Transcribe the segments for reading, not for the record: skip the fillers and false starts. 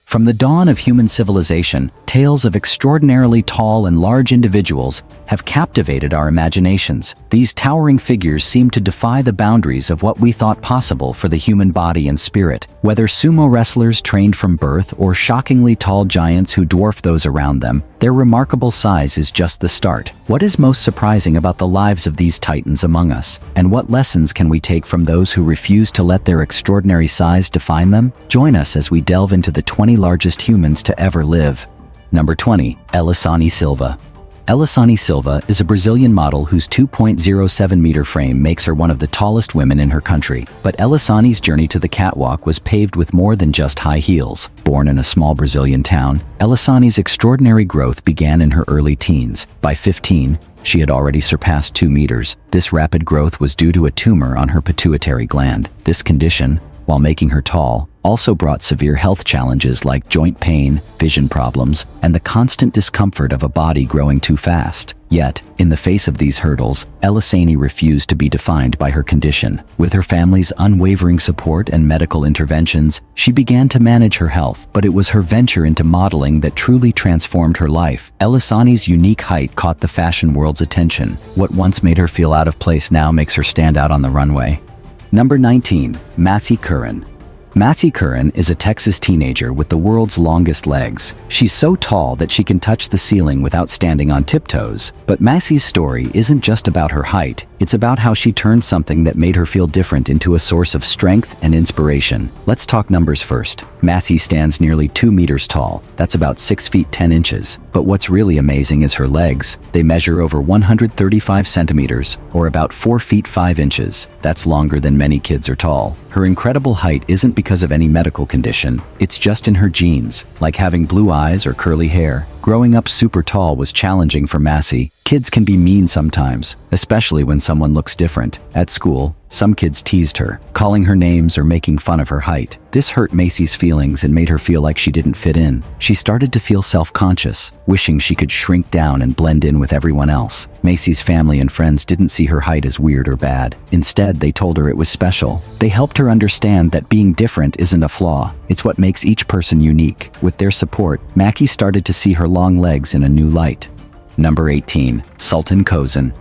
From the dawn of human civilization, tales of extraordinarily tall and large individuals have captivated our imaginations. These towering figures seem to defy the boundaries of what we thought possible for the human body and spirit. Whether sumo wrestlers trained from birth or shockingly tall giants who dwarf those around them, their remarkable size is just the start. What is most surprising about the lives of these titans among us? And what lessons can we take from those who refuse to let their extraordinary size define them? Join us as we delve into the 20 largest humans to ever live. Number 20. Elisane Silva. Elisane Silva is a Brazilian model whose 2.07-meter frame makes her one of the tallest women in her country. But Elisane's journey to the catwalk was paved with more than just high heels. Born in a small Brazilian town, Elisane's extraordinary growth began in her early teens. By 15, she had already surpassed 2 meters. This rapid growth was due to a tumor on her pituitary gland. This condition, while making her tall, also brought severe health challenges like joint pain, vision problems, and the constant discomfort of a body growing too fast. Yet, in the face of these hurdles, Elisane refused to be defined by her condition. With her family's unwavering support and medical interventions, she began to manage her health, but it was her venture into modeling that truly transformed her life. Elisane's unique height caught the fashion world's attention. What once made her feel out of place now makes her stand out on the runway. Number 19. Massey Curran. Massey Curran is a Texas teenager with the world's longest legs. She's so tall that she can touch the ceiling without standing on tiptoes. But Massey's story isn't just about her height. It's about how she turned something that made her feel different into a source of strength and inspiration. Let's talk numbers first. Massey stands nearly 2 meters tall. That's about 6 feet 10 inches. But what's really amazing is her legs. They measure over 135 centimeters, or about 4 feet 5 inches. That's longer than many kids are tall. Her incredible height isn't because of any medical condition. It's just in her genes, like having blue eyes or curly hair. Growing up super tall was challenging for Massey. Kids can be mean sometimes, especially when someone looks different. At school, some kids teased her, calling her names or making fun of her height. This hurt Massey's feelings and made her feel like she didn't fit in. She started to feel self-conscious, wishing she could shrink down and blend in with everyone else. Massey's family and friends didn't see her height as weird or bad. Instead, they told her it was special. They helped her understand that being different isn't a flaw. It's what makes each person unique. With their support, Mackey started to see her long legs in a new light. Number 18. Sultan Kozan.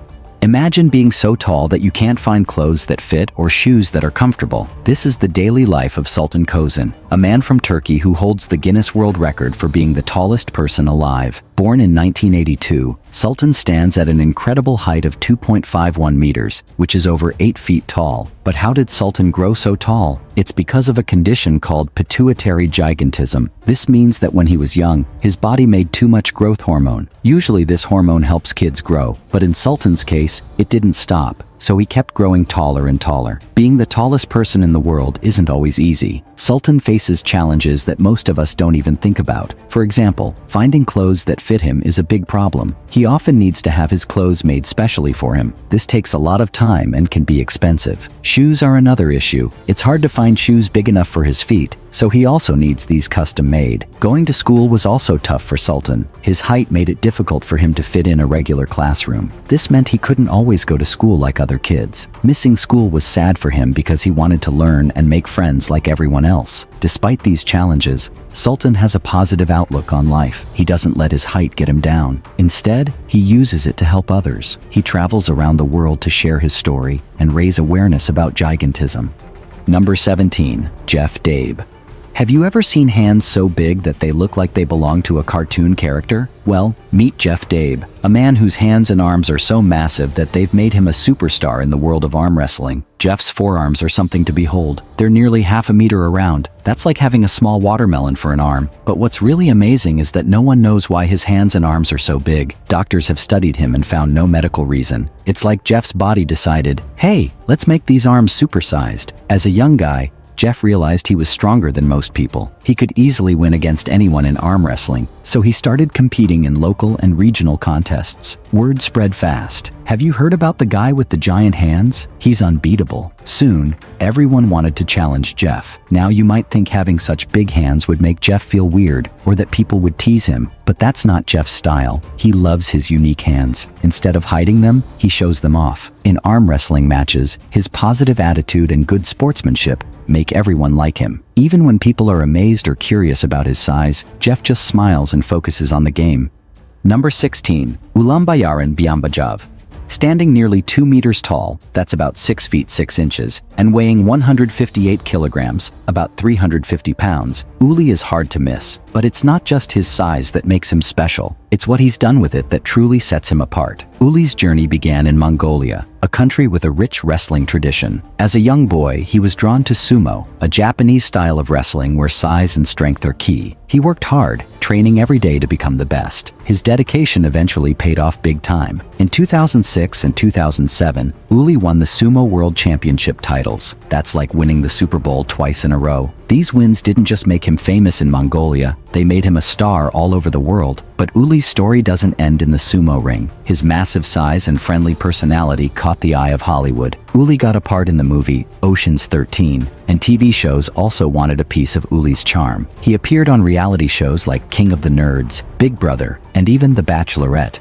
Imagine being so tall that you can't find clothes that fit or shoes that are comfortable. This is the daily life of Sultan Kozan, a man from Turkey who holds the Guinness World Record for being the tallest person alive. Born in 1982, Sultan stands at an incredible height of 2.51 meters, which is over 8 feet tall. But how did Sultan grow so tall? It's because of a condition called pituitary gigantism. This means that when he was young, his body made too much growth hormone. Usually this hormone helps kids grow, but in Sultan's case, it didn't stop. So he kept growing taller and taller. Being the tallest person in the world isn't always easy. Sultan faces challenges that most of us don't even think about. For example, finding clothes that fit him is a big problem. He often needs to have his clothes made specially for him. This takes a lot of time and can be expensive. Shoes are another issue. It's hard to find shoes big enough for his feet, so he also needs these custom made. Going to school was also tough for Sultan. His height made it difficult for him to fit in a regular classroom. This meant he couldn't always go to school like other kids. Missing school was sad for him because he wanted to learn and make friends like everyone else. Despite these challenges, Sultan has a positive outlook on life. He doesn't let his height get him down. Instead, he uses it to help others. He travels around the world to share his story and raise awareness about gigantism. Number 17. Jeff Dabe. Have you ever seen hands so big that they look like they belong to a cartoon character? Well, meet Jeff Dabe, a man whose hands and arms are so massive that they've made him a superstar in the world of arm wrestling. Jeff's forearms are something to behold. They're nearly half a meter around. That's like having a small watermelon for an arm. But what's really amazing is that no one knows why his hands and arms are so big. Doctors have studied him and found no medical reason. It's like Jeff's body decided, hey, let's make these arms supersized. As a young guy, Jeff realized he was stronger than most people. He could easily win against anyone in arm wrestling, so he started competing in local and regional contests. Word spread fast. Have you heard about the guy with the giant hands? He's unbeatable. Soon, everyone wanted to challenge Jeff. Now you might think having such big hands would make Jeff feel weird or that people would tease him, but that's not Jeff's style. He loves his unique hands. Instead of hiding them, he shows them off. In arm wrestling matches, his positive attitude and good sportsmanship make everyone like him. Even when people are amazed or curious about his size, Jeff just smiles and focuses on the game. Number 16. Ulambayaran Biambajav. Standing nearly 2 meters tall, that's about 6 feet 6 inches, and weighing 158 kilograms, about 350 pounds, Uli is hard to miss. But it's not just his size that makes him special. It's what he's done with it that truly sets him apart. Uli's journey began in Mongolia, a country with a rich wrestling tradition. As a young boy, he was drawn to sumo, a Japanese style of wrestling where size and strength are key. He worked hard, training every day to become the best. His dedication eventually paid off big time. In 2006 and 2007, Uli won the Sumo World Championship titles. That's like winning the Super Bowl twice in a row. These wins didn't just make him famous in Mongolia, they made him a star all over the world. But Uli's story doesn't end in the sumo ring. His massive size and friendly personality caught the eye of Hollywood. Uli got a part in the movie Ocean's 13, and TV shows also wanted a piece of Uli's charm. He appeared on reality shows like King of the Nerds, Big Brother, and even The Bachelorette.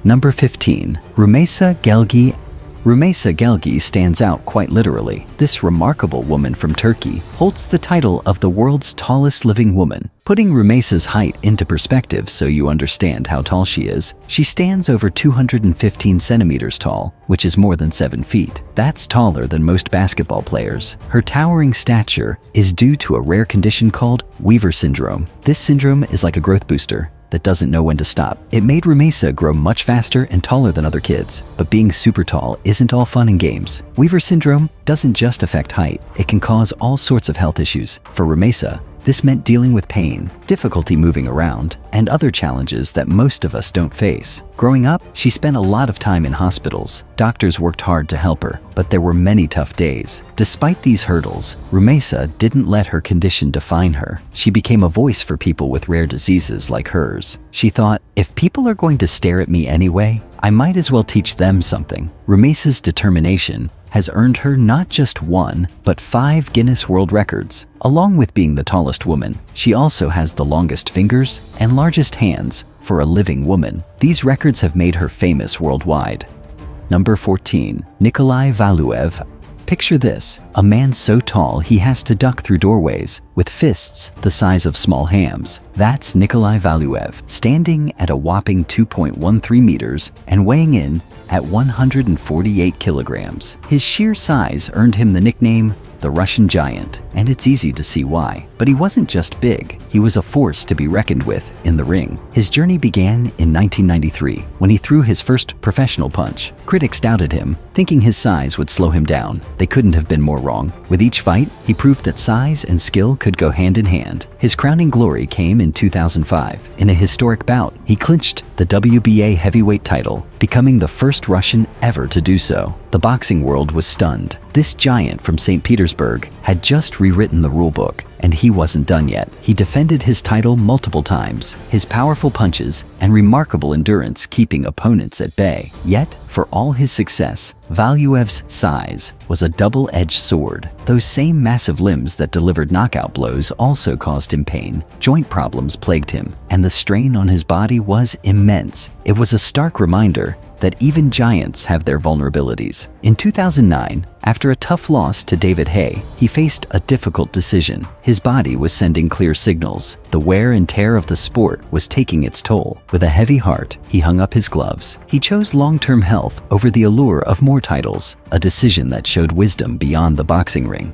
Number 15. Rumeysa Gelgi. Rumeysa Gelgi stands out quite literally. This remarkable woman from Turkey holds the title of the world's tallest living woman. Putting Rumeysa's height into perspective so you understand how tall she is, she stands over 215 centimeters tall, which is more than 7 feet. That's taller than most basketball players. Her towering stature is due to a rare condition called Weaver syndrome. This syndrome is like a growth booster that doesn't know when to stop. It made Rumeysa grow much faster and taller than other kids. But being super tall isn't all fun and games. Weaver syndrome doesn't just affect height, it can cause all sorts of health issues. For Rumeysa, this meant dealing with pain, difficulty moving around, and other challenges that most of us don't face. Growing up, she spent a lot of time in hospitals. Doctors worked hard to help her, but there were many tough days. Despite these hurdles, Rumeysa didn't let her condition define her. She became a voice for people with rare diseases like hers. She thought, if people are going to stare at me anyway, I might as well teach them something. Rumeysa's determination has earned her not just 1, but 5 Guinness World Records. Along with being the tallest woman, she also has the longest fingers and largest hands for a living woman. These records have made her famous worldwide. Number 14. Nikolai Valuev. Picture this, a man so tall he has to duck through doorways with fists the size of small hams. That's Nikolai Valuev, standing at a whopping 2.13 meters and weighing in at 148 kilograms. His sheer size earned him the nickname the Russian Giant, and it's easy to see why. But he wasn't just big, he was a force to be reckoned with in the ring. His journey began in 1993 when he threw his first professional punch. Critics doubted him, thinking his size would slow him down. They couldn't have been more wrong. With each fight, he proved that size and skill could go hand in hand. His crowning glory came in 2005. In a historic bout, he clinched the WBA heavyweight title, becoming the first Russian ever to do so. The boxing world was stunned. This giant from St. Petersburg had just rewritten the rulebook, and he wasn't done yet. He defended his title multiple times, his powerful punches and remarkable endurance keeping opponents at bay. Yet, for all his success, Valuev's size was a double-edged sword. Those same massive limbs that delivered knockout blows also caused him pain. Joint problems plagued him, and the strain on his body was immense. It was a stark reminder that even giants have their vulnerabilities. In 2009, after a tough loss to David Haye, he faced a difficult decision. His body was sending clear signals. The wear and tear of the sport was taking its toll. With a heavy heart, he hung up his gloves. He chose long-term health over the allure of more titles, a decision that showed wisdom beyond the boxing ring.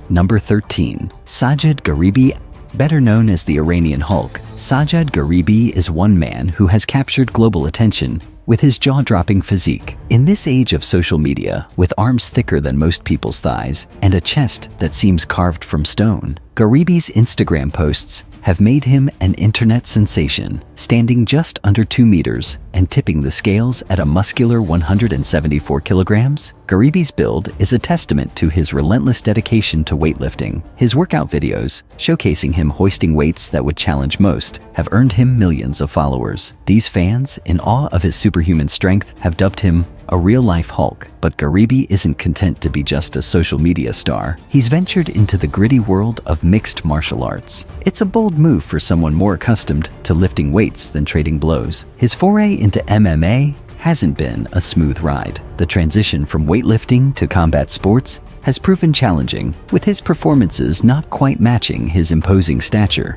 Number 13. Sajid Garibi. Better known as the Iranian Hulk, Sajid Garibi is one man who has captured global attention with his jaw-dropping physique. In this age of social media, with arms thicker than most people's thighs and a chest that seems carved from stone, Garibi's Instagram posts have made him an internet sensation, standing just under 2 meters and tipping the scales at a muscular 174 kilograms. Garibi's build is a testament to his relentless dedication to weightlifting. His workout videos, showcasing him hoisting weights that would challenge most, have earned him millions of followers. These fans, in awe of his superhuman strength, have dubbed him a real-life Hulk. But Garibi isn't content to be just a social media star. He's ventured into the gritty world of mixed martial arts. It's a bold move for someone more accustomed to lifting weights than trading blows. His foray into MMA hasn't been a smooth ride. The transition from weightlifting to combat sports has proven challenging, with his performances not quite matching his imposing stature.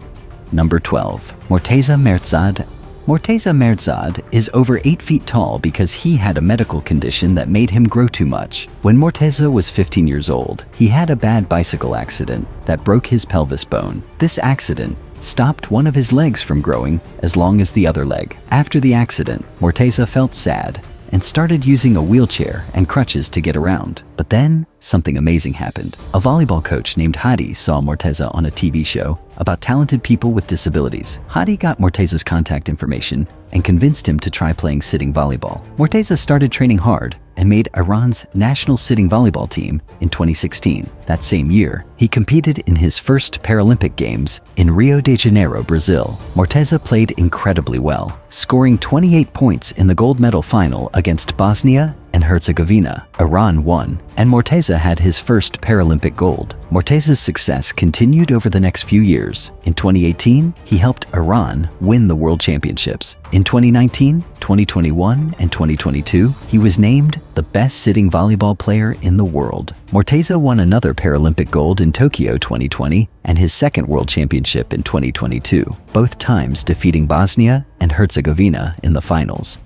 Number 12. Morteza Mertzad. Morteza Mertzad is over 8 feet tall because he had a medical condition that made him grow too much. When Morteza was 15 years old, he had a bad bicycle accident that broke his pelvis bone. This accident stopped one of his legs from growing as long as the other leg. After the accident, Morteza felt sad and started using a wheelchair and crutches to get around. But then, something amazing happened. A volleyball coach named Hadi saw Morteza on a TV show about talented people with disabilities. Hadi got Morteza's contact information and convinced him to try playing sitting volleyball. Morteza started training hard and made Iran's national sitting volleyball team in 2016. That same year, he competed in his first Paralympic Games in Rio de Janeiro, Brazil. Morteza played incredibly well, scoring 28 points in the gold medal final against Bosnia and Herzegovina. Iran won, and Morteza had his first Paralympic gold. Morteza's success continued over the next few years. In 2018, he helped Iran win the World Championships. In 2019, 2021, and 2022, he was named the best sitting volleyball player in the world. Morteza won another Paralympic gold in Tokyo 2020 and his second World Championship in 2022, both times defeating Bosnia and Herzegovina in the finals.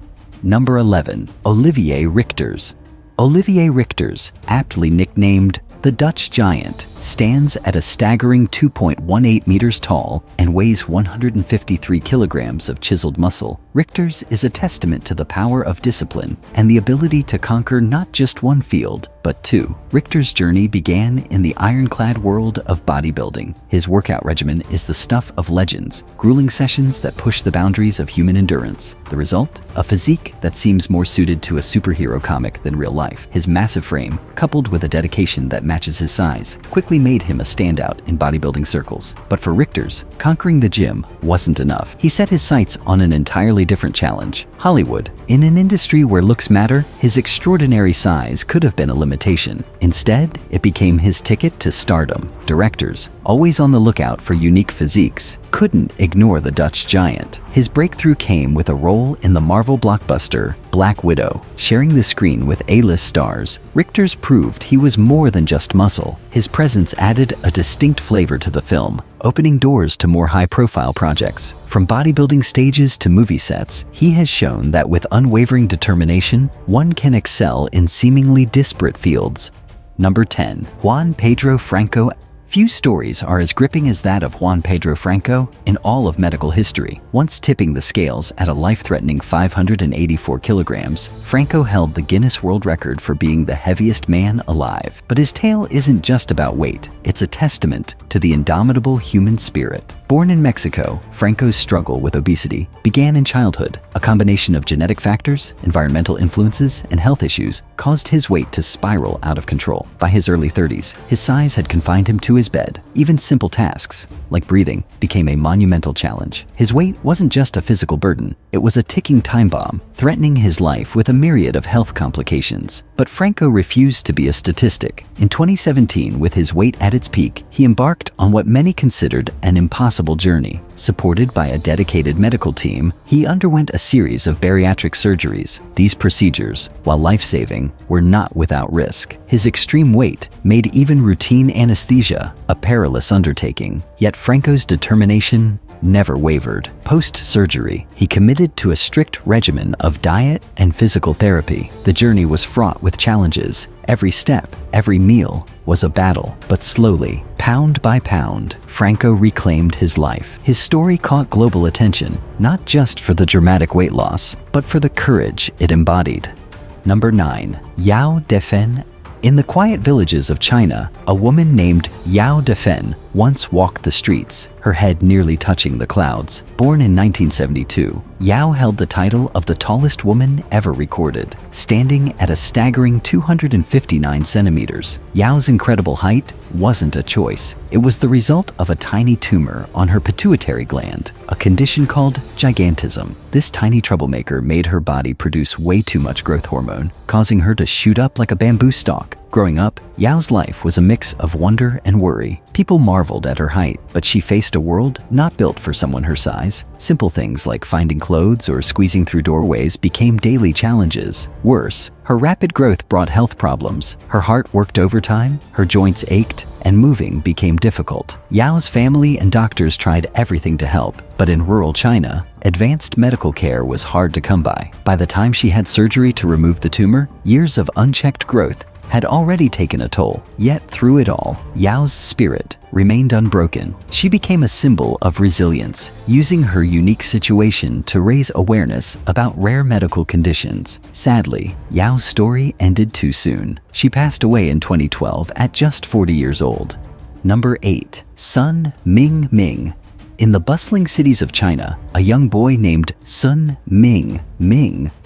Number 11. Olivier Richters. Olivier Richters, aptly nicknamed the Dutch Giant, stands at a staggering 2.18 meters tall and weighs 153 kilograms of chiseled muscle. Richters is a testament to the power of discipline and the ability to conquer not just one field, but two. Richter's journey began in the ironclad world of bodybuilding. His workout regimen is the stuff of legends, grueling sessions that push the boundaries of human endurance. The result? A physique that seems more suited to a superhero comic than real life. His massive frame, coupled with a dedication that matches his size, quickly made him a standout in bodybuilding circles. But for Richters, conquering the gym wasn't enough. He set his sights on an entirely different challenge: Hollywood. In an industry where looks matter, his extraordinary size could have been a limitation. Instead, it became his ticket to stardom. Directors, always on the lookout for unique physiques, couldn't ignore the Dutch Giant. His breakthrough came with a role in the Marvel blockbuster Black Widow. Sharing the screen with A-list stars, Richters proved he was more than just muscle. His presence added a distinct flavor to the film, opening doors to more high-profile projects. From bodybuilding stages to movie sets, he has shown that with unwavering determination, one can excel in seemingly disparate fields. Number 10. Juan Pedro Franco. Few stories are as gripping as that of Juan Pedro Franco in all of medical history. Once tipping the scales at a life-threatening 584 kilograms, Franco held the Guinness World Record for being the heaviest man alive. But his tale isn't just about weight, it's a testament to the indomitable human spirit. Born in Mexico, Franco's struggle with obesity began in childhood. A combination of genetic factors, environmental influences, and health issues caused his weight to spiral out of control. By his early 30s, his size had confined him to his bed. Even simple tasks, like breathing, became a monumental challenge. His weight wasn't just a physical burden, it was a ticking time bomb, threatening his life with a myriad of health complications. But Franco refused to be a statistic. In 2017, with his weight at its peak, he embarked on what many considered an impossible journey. Supported by a dedicated medical team, he underwent a series of bariatric surgeries. These procedures, while life-saving, were not without risk. His extreme weight made even routine anesthesia a perilous undertaking. Yet Franco's determination never wavered. Post-surgery, he committed to a strict regimen of diet and physical therapy. The journey was fraught with challenges. Every step, every meal was a battle. But slowly, pound by pound, Franco reclaimed his life. His story caught global attention, not just for the dramatic weight loss, but for the courage it embodied. Number 9. Yao Defen. In the quiet villages of China, a woman named Yao Defen once walked the streets, her head nearly touching the clouds. Born in 1972, Yao held the title of the tallest woman ever recorded, standing at a staggering 259 centimeters. Yao's incredible height wasn't a choice. It was the result of a tiny tumor on her pituitary gland, a condition called gigantism. This tiny troublemaker made her body produce way too much growth hormone, causing her to shoot up like a bamboo stalk. Growing up, Yao's life was a mix of wonder and worry. People marveled at her height, but she faced a world not built for someone her size. Simple things like finding clothes or squeezing through doorways became daily challenges. Worse, her rapid growth brought health problems. Her heart worked overtime, her joints ached, and moving became difficult. Yao's family and doctors tried everything to help, but in rural China, advanced medical care was hard to come by. By the time she had surgery to remove the tumor, years of unchecked growth had already taken a toll. Yet through it all, Yao's spirit remained unbroken. She became a symbol of resilience, using her unique situation to raise awareness about rare medical conditions. Sadly, Yao's story ended too soon. She passed away in 2012 at just 40 years old. Number 8. Sun Ming. In the bustling cities of China, a young boy named Sun Ming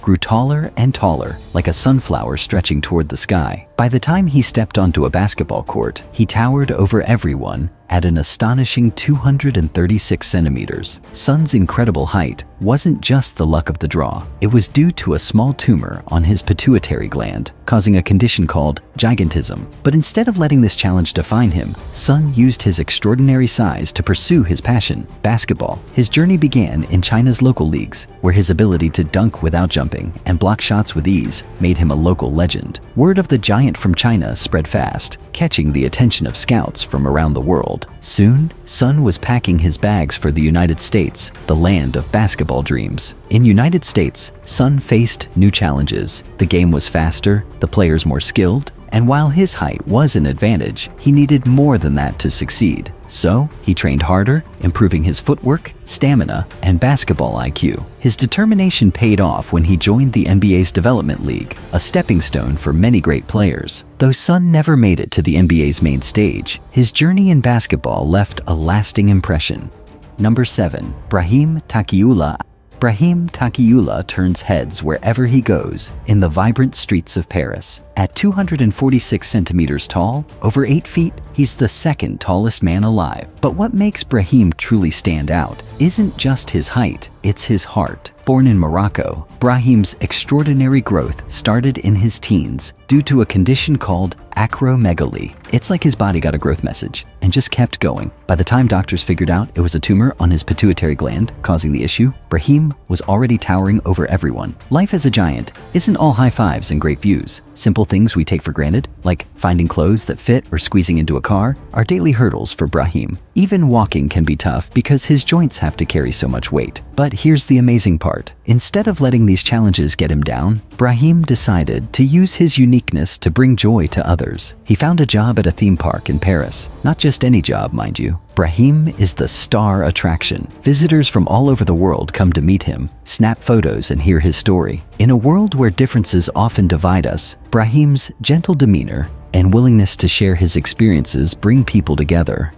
grew taller and taller, like a sunflower stretching toward the sky. By the time he stepped onto a basketball court, he towered over everyone at an astonishing 236 centimeters. Sun's incredible height wasn't just the luck of the draw. It was due to a small tumor on his pituitary gland, causing a condition called gigantism. But instead of letting this challenge define him, Sun used his extraordinary size to pursue his passion, basketball. His journey began in China's local leagues, where his ability to dunk without jumping and block shots with ease made him a local legend. Word of the giant from China spread fast, catching the attention of scouts from around the world. Soon, Sun was packing his bags for the United States, the land of basketball dreams. In United States, Sun faced new challenges. The game was faster, the players more skilled, and while his height was an advantage, he needed more than that to succeed. So, he trained harder, improving his footwork, stamina, and basketball IQ. His determination paid off when he joined the NBA's Development League, a stepping stone for many great players. Though Sun never made it to the NBA's main stage, his journey in basketball left a lasting impression. Number 7. Brahim Taqiullah. Brahim Taqiullah turns heads wherever he goes in the vibrant streets of Paris. At 246 centimeters tall, over 8 feet, he's the second tallest man alive. But what makes Brahim truly stand out isn't just his height, it's his heart. Born in Morocco, Brahim's extraordinary growth started in his teens due to a condition called acromegaly. It's like his body got a growth message and just kept going. By the time doctors figured out it was a tumor on his pituitary gland causing the issue, Brahim was already towering over everyone. Life as a giant isn't all high fives and great views. Simple things we take for granted, like finding clothes that fit or squeezing into a car, are daily hurdles for Brahim. Even walking can be tough because his joints have to carry so much weight. But here's the amazing part. Instead of letting these challenges get him down, Brahim decided to use his uniqueness to bring joy to others. He found a job at a theme park in Paris. Not just any job, mind you. Brahim is the star attraction. Visitors from all over the world come to meet him, snap photos, and hear his story. In a world where differences often divide us, Brahim's gentle demeanor and willingness to share his experiences bring people together.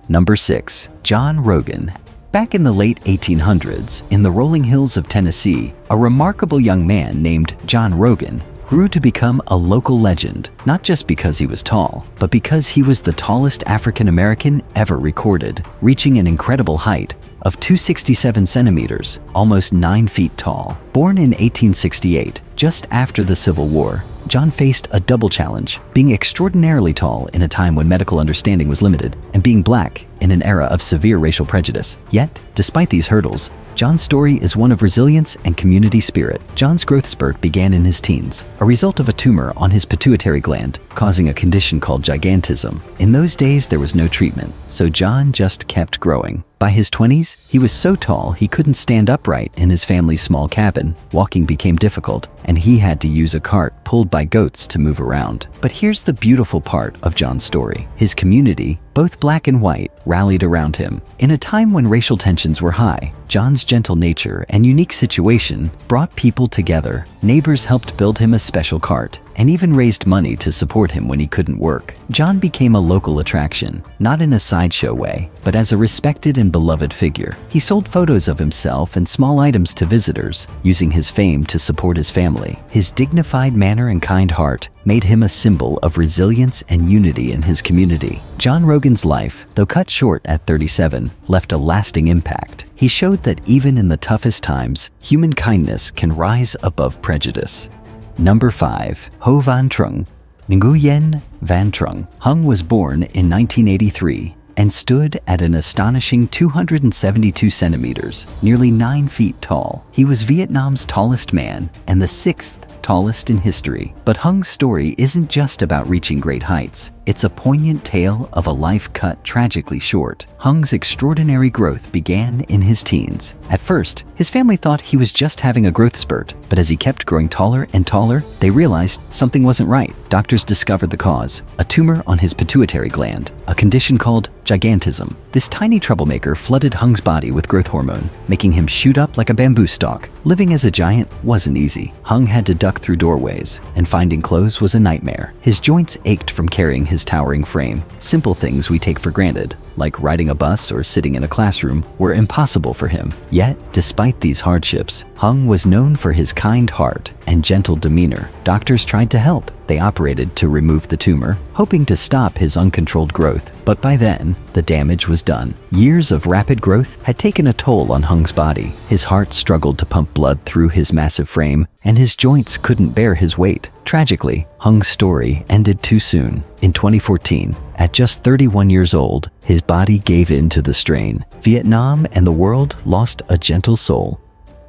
Number 6. John Rogan. Back in the late 1800s, in the rolling hills of Tennessee, a remarkable young man named John Rogan grew to become a local legend, not just because he was tall, but because he was the tallest African American ever recorded, reaching an incredible height of 267 centimeters, almost 9 feet tall. Born in 1868, just after the Civil War, John faced a double challenge, being extraordinarily tall in a time when medical understanding was limited, and being black in an era of severe racial prejudice. Yet, despite these hurdles, John's story is one of resilience and community spirit. John's growth spurt began in his teens, a result of a tumor on his pituitary gland, causing a condition called gigantism. In those days, there was no treatment, so John just kept growing. By his 20s, he was so tall he couldn't stand upright in his family's small cabin. Walking became difficult, and he had to use a cart pulled by goats to move around. But here's the beautiful part of John's story. His community both black and white, rallied around him. In a time when racial tensions were high, John's gentle nature and unique situation brought people together. Neighbors helped build him a special cart and even raised money to support him when he couldn't work. John became a local attraction, not in a sideshow way, but as a respected and beloved figure. He sold photos of himself and small items to visitors, using his fame to support his family. His dignified manner and kind heart made him a symbol of resilience and unity in his community. John Rogan's life, though cut short at 37, left a lasting impact. He showed that even in the toughest times, human kindness can rise above prejudice. Number 5. Ho Van Trung. Nguyen Van Trung. Hung was born in 1983 and stood at an astonishing 272 centimeters, nearly 9 feet tall. He was Vietnam's tallest man and the 6th tallest in history. But Hung's story isn't just about reaching great heights. It's a poignant tale of a life cut tragically short. Hung's extraordinary growth began in his teens. At first, his family thought he was just having a growth spurt, but as he kept growing taller and taller, they realized something wasn't right. Doctors discovered the cause, a tumor on his pituitary gland, a condition called gigantism. This tiny troublemaker flooded Hung's body with growth hormone, making him shoot up like a bamboo stalk. Living as a giant wasn't easy. Hung had to duck through doorways, and finding clothes was a nightmare. His joints ached from carrying his towering frame. Simple things we take for granted, like riding a bus or sitting in a classroom, were impossible for him. Yet, despite these hardships, Hung was known for his kind heart and gentle demeanor. Doctors tried to help. They operated to remove the tumor, hoping to stop his uncontrolled growth. But by then, the damage was done. Years of rapid growth had taken a toll on Hung's body. His heart struggled to pump blood through his massive frame, and his joints couldn't bear his weight. Tragically, Hung's story ended too soon. In 2014, at just 31 years old, his body gave in to the strain. Vietnam and the world lost a gentle soul.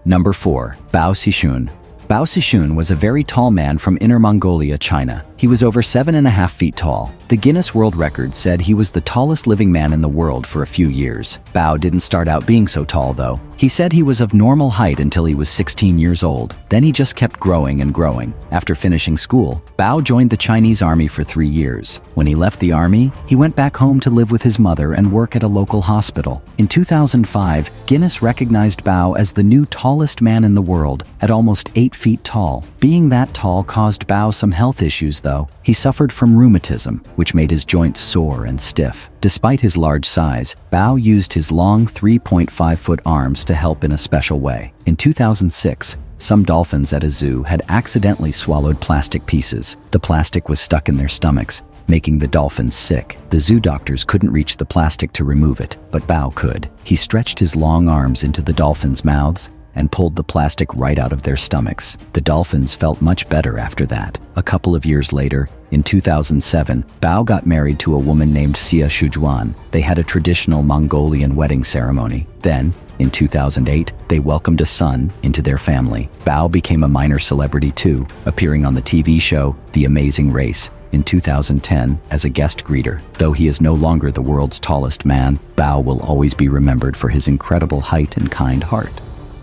Number 4. Bao Xishun. Bao Xishun was a very tall man from Inner Mongolia, China. He was over 7.5 feet tall. The Guinness World Record said he was the tallest living man in the world for a few years. Bao didn't start out being so tall, though. He said he was of normal height until he was 16 years old. Then he just kept growing and growing. After finishing school, Bao joined the Chinese army for 3 years. When he left the army, he went back home to live with his mother and work at a local hospital. In 2005, Guinness recognized Bao as the new tallest man in the world, at almost 8 feet tall. Being that tall caused Bao some health issues, though. He suffered from rheumatism, which made his joints sore and stiff. Despite his large size, Bao used his long 3.5-foot arms to help in a special way. In 2006, some dolphins at a zoo had accidentally swallowed plastic pieces. The plastic was stuck in their stomachs, making the dolphins sick. The zoo doctors couldn't reach the plastic to remove it, but Bao could. He stretched his long arms into the dolphins' mouths and pulled the plastic right out of their stomachs. The dolphins felt much better after that. A couple of years later, in 2007, Bao got married to a woman named Xia Shujuan. They had a traditional Mongolian wedding ceremony. Then, in 2008, they welcomed a son into their family. Bao became a minor celebrity too, appearing on the TV show The Amazing Race in 2010 as a guest greeter. Though he is no longer the world's tallest man, Bao will always be remembered for his incredible height and kind heart.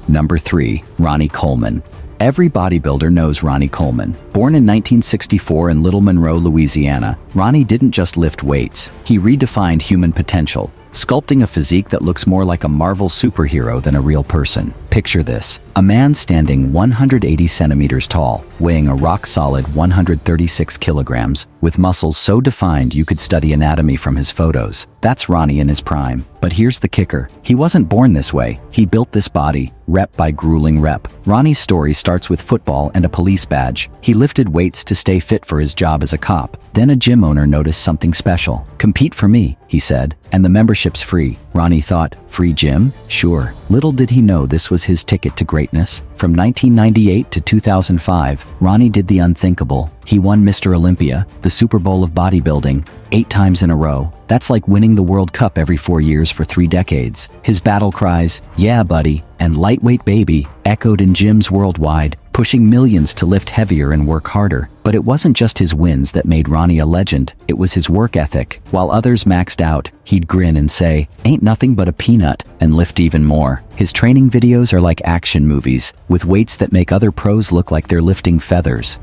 Number 3. Ronnie Coleman. Every bodybuilder knows Ronnie Coleman. Born in 1964 in Little Monroe, Louisiana, Ronnie didn't just lift weights. He redefined human potential, sculpting a physique that looks more like a Marvel superhero than a real person. Picture this: a man standing 180 centimeters tall, weighing a rock-solid 136 kilograms, with muscles so defined you could study anatomy from his photos. That's Ronnie in his prime. But here's the kicker: he wasn't born this way. He built this body, rep by grueling rep. Ronnie's story starts with football and a police badge. He lifted weights to stay fit for his job as a cop. Then a gym owner noticed something special. "Compete for me," he said, "and the membership's free." Ronnie thought, free gym? Sure. Little did he know this was his ticket to greatness. From 1998 to 2005, Ronnie did the unthinkable. He won Mr. Olympia, the Super Bowl of bodybuilding, 8 times in a row. That's like winning the World Cup every 4 years for 3 decades. His battle cries, "Yeah, buddy," and "Lightweight baby," echoed in gyms worldwide, pushing millions to lift heavier and work harder. But it wasn't just his wins that made Ronnie a legend, it was his work ethic. While others maxed out, he'd grin and say, "Ain't nothing but a peanut," and lift even more. His training videos are like action movies, with weights that make other pros look like they're lifting feathers.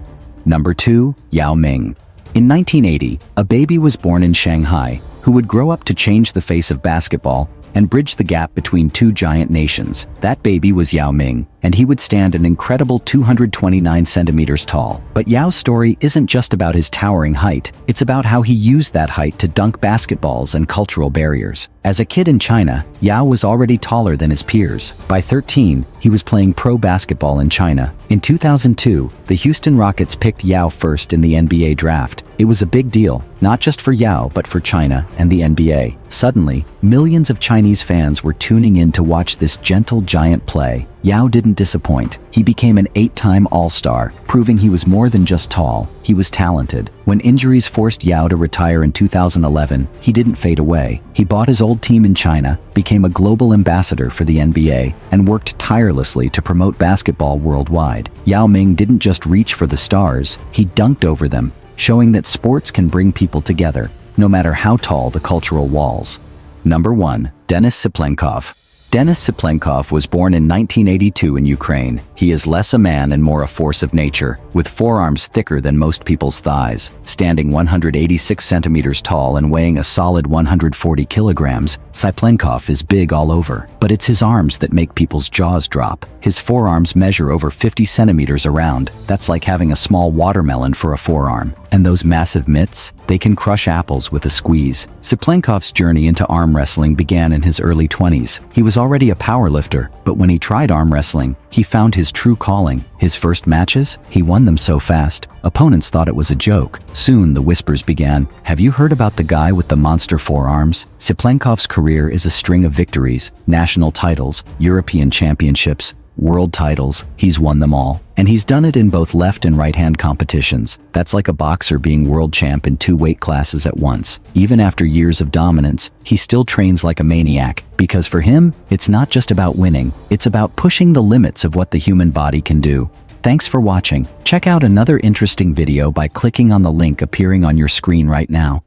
Number 2. Yao Ming. In 1980, a baby was born in Shanghai, who would grow up to change the face of basketball and bridge the gap between two giant nations. That baby was Yao Ming, and he would stand an incredible 229 centimeters tall. But Yao's story isn't just about his towering height, it's about how he used that height to dunk basketballs and cultural barriers. As a kid in China, Yao was already taller than his peers. By 13, he was playing pro basketball in China. In 2002, the Houston Rockets picked Yao first in the NBA draft. It was a big deal, not just for Yao but for China and the NBA. Suddenly, millions of Chinese fans were tuning in to watch this gentle giant play. Yao didn't disappoint. He became an 8-time All-Star, proving he was more than just tall, he was talented. When injuries forced Yao to retire in 2011, he didn't fade away. He bought his old team in China, became a global ambassador for the NBA, and worked tirelessly to promote basketball worldwide. Yao Ming didn't just reach for the stars, he dunked over them, showing that sports can bring people together, no matter how tall the cultural walls. Number 1. Denis Cyplenkov. Denis Cyplenkov was born in 1982 in Ukraine. He is less a man and more a force of nature, with forearms thicker than most people's thighs. Standing 186 centimeters tall and weighing a solid 140 kilograms, Cyplenkov is big all over. But it's his arms that make people's jaws drop. His forearms measure over 50 centimeters around. That's like having a small watermelon for a forearm. And those massive mitts? They can crush apples with a squeeze. Cyplenkov's journey into arm wrestling began in his early 20s. He was already a powerlifter, but when he tried arm wrestling, he found his true calling. His first matches? He won them so fast, opponents thought it was a joke. Soon the whispers began, "Have you heard about the guy with the monster forearms?" Cyplenkov's career is a string of victories, national titles, European championships, world titles. He's won them all. And he's done it in both left and right-hand competitions. That's like a boxer being world champ in 2 weight classes at once. Even after years of dominance, he still trains like a maniac, because for him, it's not just about winning, it's about pushing the limits of what the human body can do. Thanks for watching. Check out another interesting video by clicking on the link appearing on your screen right now.